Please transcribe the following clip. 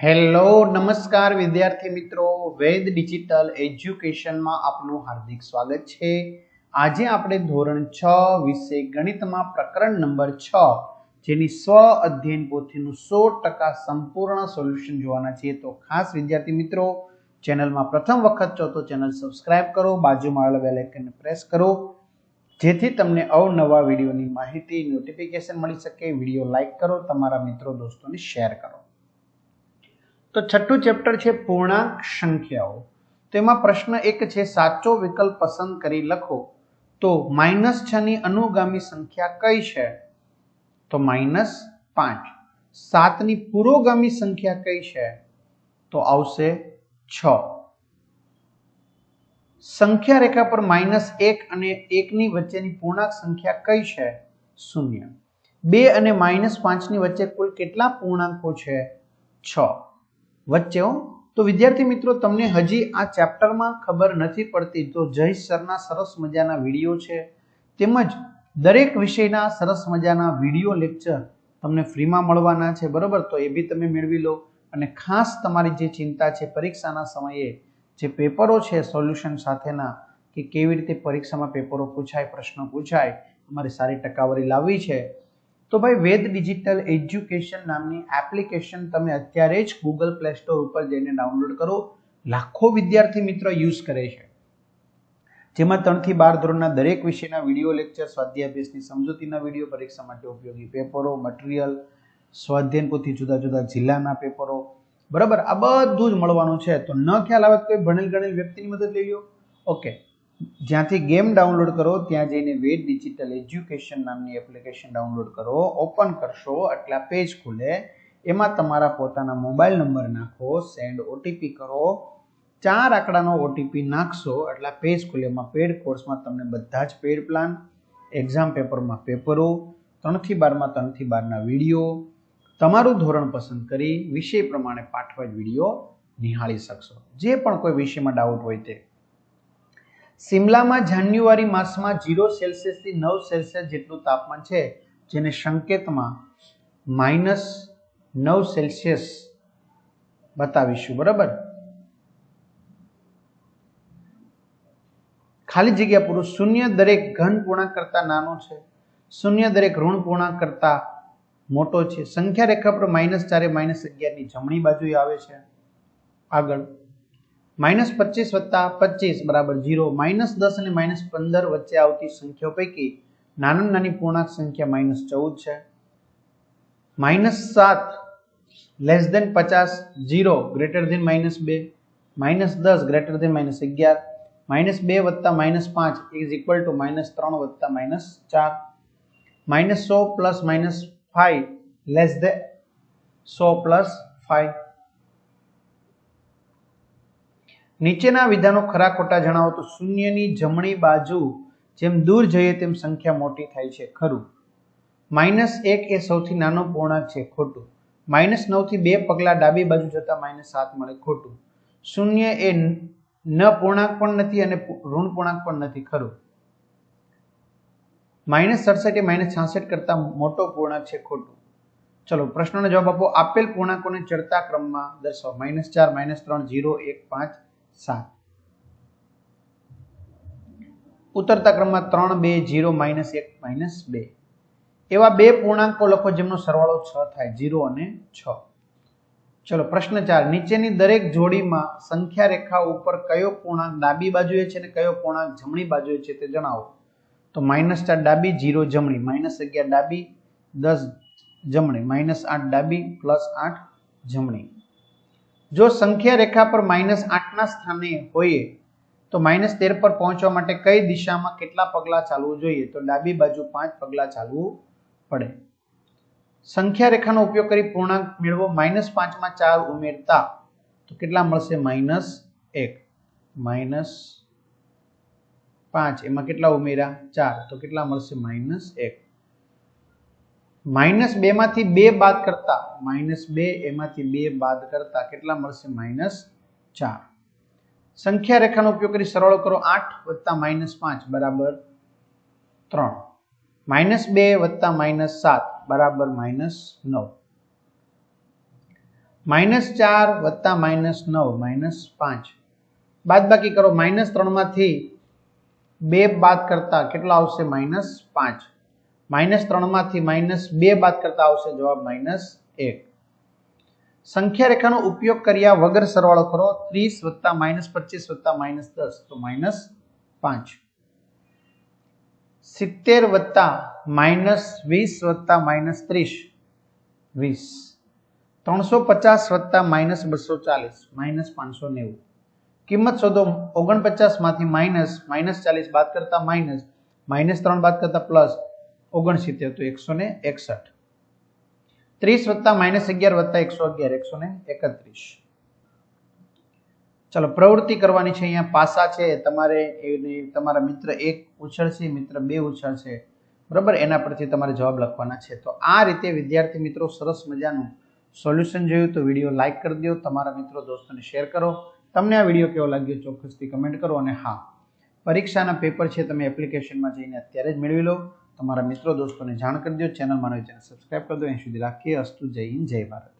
Hello નમસ્કાર વિદ્યાર્થી મિત્રો, વેદ ડિજિટલ એજ્યુકેશનમાં આપનું હાર્દિક સ્વાગત છે। આજે આપણે ધોરણ 6 વિષય ગણિતમાં પ્રકરણ નંબર 6 જેની સ્વ અધ્યયન પોથીનું 100% સંપૂર્ણ સોલ્યુશન જોવાના છીએ। તો ખાસ વિદ્યાર્થી મિત્રો, ચેનલમાં પ્રથમ વખત છો તો ચેનલ સબસ્ક્રાઇબ કરો, બાજુમાં આવેલા બેલ આઇકનને પ્રેસ કરો જેથી તમને અવનવા વિડીયોની માહિતી નોટિફિકેશન મળી શકે। વિડીયો લાઈક કરો, તમારા મિત્રો દોસ્તોને શેર કરો। તો છઠ્ઠું ચેપ્ટર છે પૂર્ણાંક સંખ્યાઓ। તો એમાં પ્રશ્ન 1 છે, સાચો વિકલ્પ પસંદ કરી લખો તો -6 ની અનુગામી સંખ્યા કઈ છે? તો -5। 7 ની પુરોગામી સંખ્યા કઈ છે? તો આવશે 6। સંખ્યા રેખા પર -1 અને 1 ની વચ્ચેની પૂર્ણાંક સંખ્યા કઈ છે? 0। 2 અને -5 ની વચ્ચે કુલ કેટલા પૂર્ણાંકો છે? 6 વચ્ચે। તો વિદ્યાર્થી મિત્રો, તમને હજી આ ચેપ્ટરમાં ખબર નથી પડતી તો જય સરના સરસ મજાના વિડીયો છે, તેમજ દરેક વિષયના સરસ મજાના વિડીયો લેક્ચર તમને ફ્રીમાં મળવાના છે, બરોબર? તો એ બી તમે મેળવી લો। અને ખાસ તમારી જે ચિંતા છે પરીક્ષાના સમયે જે પેપરો છે સોલ્યુશન સાથેના, કે કેવી રીતે પરીક્ષામાં પેપરો પૂછાય, પ્રશ્નો પૂછાય, અમારી સારી ટકાવારી લાવવી છે, તો ભાઈ વેદ ડિજિટલ એજ્યુકેશન નામની એપ્લિકેશન તમે અત્યારે જ ગૂગલ પ્લે સ્ટોર ઉપર જઈને ડાઉનલોડ કરો। લાખો વિદ્યાર્થી મિત્રો યુઝ કરે છે, જેમાં 3 થી 12 ધોરણના દરેક વિષયના વિડીયો લેક્ચર, સ્વાધ્યાય અભ્યાસની સમજૂતીના વિડીયો, પરીક્ષા માટે ઉપયોગી પેપરો, મટીરીયલ, સ્વાધ્યાય પોથી, જુદા જુદા જિલ્લાના પેપરો, બરાબર? આ બધું જ મળવાનું છે। તો ન ખ્યાલ આવે તો કોઈ ભણેલ ગણેલ વ્યક્તિની મદદ લઈ લો। ઓકે, જ્યાંથી ગેમ ડાઉનલોડ કરો ત્યાં જઈને વેદ ડિજિટલ એજ્યુકેશન નામની એપ્લિકેશન ડાઉનલોડ કરો, ઓપન કરશો એટલે આ પેજ ખુલે, એમાં તમારા પોતાના મોબાઈલ નંબર નાખો, સેન્ડ ઓટીપી કરો, 4 આંકડાનો ઓટીપી નાખશો એટલે આ પેજ ખુલે। એમાં પેડ કોર્સમાં તમને બધા જ પેડ પ્લાન, એક્ઝામ પેપરમાં પેપરો, 3 થી 12 માં 3 થી 12 ના વિડીયો, તમારું ધોરણ પસંદ કરી વિષય પ્રમાણે પાઠવાય વિડીયો નિહાળી શકશો। જે પણ કોઈ વિષયમાં ડાઉટ હોય તે। શિમલામાં જાન્યુઆરી માસમાં 0 સેલ્સિયસ થી 9 સેલ્સિયસ જેટલું તાપમાન છે, જેને સંકેતમાં -9 સેલ્સિયસ બતાવીશું, બરાબર? ખાલી જગ્યા પૂરું। 0 દરેક ઘન પૂર્ણાંક કરતા નાનો છે, 0 દરેક ઋણ પૂર્ણાંક કરતા મોટો છે। સંખ્યા રેખા પર -4 એ -11 ની જમણી બાજુએ આવે છે। આગળ -25 + 25 બરાબર 0। -10 અને -15 વચ્ચે આવતી સંખ્યાઓ પૈકી નાનામાં નાની પૂર્ણાંક સંખ્યા -14 છે। -7 less than 50 0 greater than -2, -10 greater than -11, -2 + -5 is equal to -3 + -4, -100 + -5 less than 100 + 5। નીચેના વિધાનો ખરા ખોટા જણાવો તો 0 ની જમણી બાજુ જેમ દૂર જઈએ તેમ સંખ્યા મોટી થાય છે, ખરું। -1 એ સૌથી નાનો પૂર્ણાંક છે, ખોટું। -9 થી 2 પગલા ડાબી બાજુ જતા -7 મળે, ખોટું। 0 એ ન પૂર્ણાંક પણ નથી અને ઋણ પૂર્ણાંક પણ નથી, ખરું। -67 એ -66 કરતા મોટો પૂર્ણાંક છે, ખોટું। ચલો પ્રશ્નનો જવાબ આપો। આપેલ પૂર્ણાંકોને ચડતા ક્રમમાં દર્શાવો। -4 -3 0 1 5 7। ઉતરતા ક્રમમાં 3 2 0 -1 -2। એવા બે પૂર્ણાંકો લખો જેમનો સરવાળો 6 થાય, 0 અને 6। ચલો પ્રશ્ન 4, નીચેની દરેક જોડીમાં સંખ્યા રેખા ઉપર કયો પૂર્ણાંક ડાબી બાજુએ છે અને કયો પૂર્ણાંક જમણી બાજુએ છે તે જણાવો। તો -4 ડાબી, 0 જમણી, -11 ડાબી, 10 જમણી, -8 ડાબી, +8 જમણી। જો સંખ્યા રેખા પર -8 ના સ્થાને હોય તો -13 પર પહોંચવા માટે કઈ દિશામાં કેટલા પગલા ચાલવું જોઈએ? તો ડાબી બાજુ 5 પગલા ચાલવું પડે। સંખ્યા રેખાનો ઉપયોગ કરી પૂર્ણાંક મેળવો। -5 માં 4 ઉમેરતા તો કેટલા મળશે? -1, -5 એમાં કેટલા ઉમેર્યા? 4, તો કેટલા મળશે? -1। -2 માંથી 2 બાદ કરતા, -2 એમાંથી 2 બાદ કરતા કેટલા મળશે? -4। સંખ્યા રેખાનો ઉપયોગ કરી સરવાળો કરો। 8 + -5 બરાબર 3, -2 + -7 બરાબર -9। -4 વત્તા -9 -5 બાદબાકી કરો. -3 માંથી 2 બાદ કરતા કેટલા આવશે? -5. -3 માંથી -2 બાદ કરતા આવશે જવાબ -1. સંખ્યા રેખાનો ઉપયોગ કર્યા વગર સરવાળો કરો. 30 વત્તા -25 વત્તા -10 તો -5. 70 વત્તા -20 વત્તા -30 20. 350 વત્તા -240 -590. કિંમત શોધો. 49 માંથી -40 બાદ કરતા -3 બાદ કરતા +69 તો 161. 30 વત્તા -11 વત્તા 111 131. ચલો પ્રવૃત્તિ કરવાની છે. અહીંયા પાસા છે, તમારે તમારા મિત્ર 1 ઉછળશે, મિત્ર 2 ઉછળશે, બરાબર, એના પરથી તમારે જવાબ લખવાના છે. તો આ રીતે વિદ્યાર્થી મિત્રો સરસ મજાનું સોલ્યુશન જોયું તો વિડીયો લાઈક કરી દો, તમારા મિત્રો દોસ્તોને શેર કરો. તમને આ વિડીયો કેવો લાગ્યો ચોક્કસથી કમેન્ટ કરો. અને હા, પરીક્ષાના પેપર છે, તમે એપ્લિકેશનમાં જઈને અત્યારે જ મેળવી લો. તમારા મિત્રો દોસ્તોને જાણ કરી દો. ચેનલમાં નવી ચેનલ સબસ્ક્રાઇબ કરી દો. અહીં સુધી રાખીએ. અસ્તુ. જય હિન્દ, જય ભારત.